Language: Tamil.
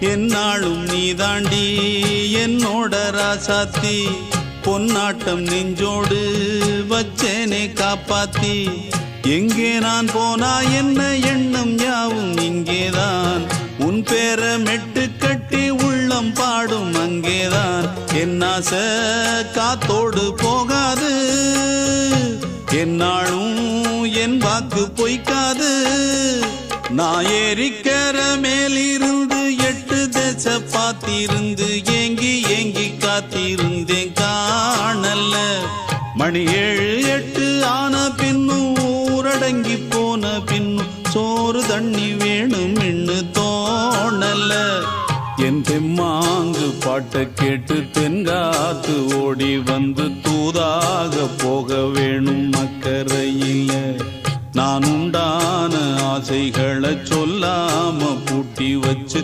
என்னாலும் நீதாண்டி என்னோட ராசாத்தி பொன்னாட்டம் நெஞ்சோடு வச்சேனே காப்பாத்தி எங்கே நான் போனா என்ன எண்ணம் யாவும் இங்கேதான் உன் பேர மெட்டு கட்டி உள்ளம் பாடும் அங்கேதான் என் ஆசை காத்தோடு போகாது என்னாலும் என் வாக்கு பொய்க்காது நான் ஏறிக்கிற மேலிருந்து 8 தேச பார்த்திருந்து ஏங்கி ஏங்கி காத்திருந்தேன் காணல மணி 7 8 ஆன பின்னும் ஊரடங்கி போன பின்னும் சோறு தண்ணி வேணும் இன்னு தோணல என் தெம்மாங்கு பாட்டை கேட்டு தென்காத்து ஓடி வந்து தூதாக போக வேணும் அக்கறையில நான் உண்டான ஆசைகளை சொல்லாம பூட்டி வச்சு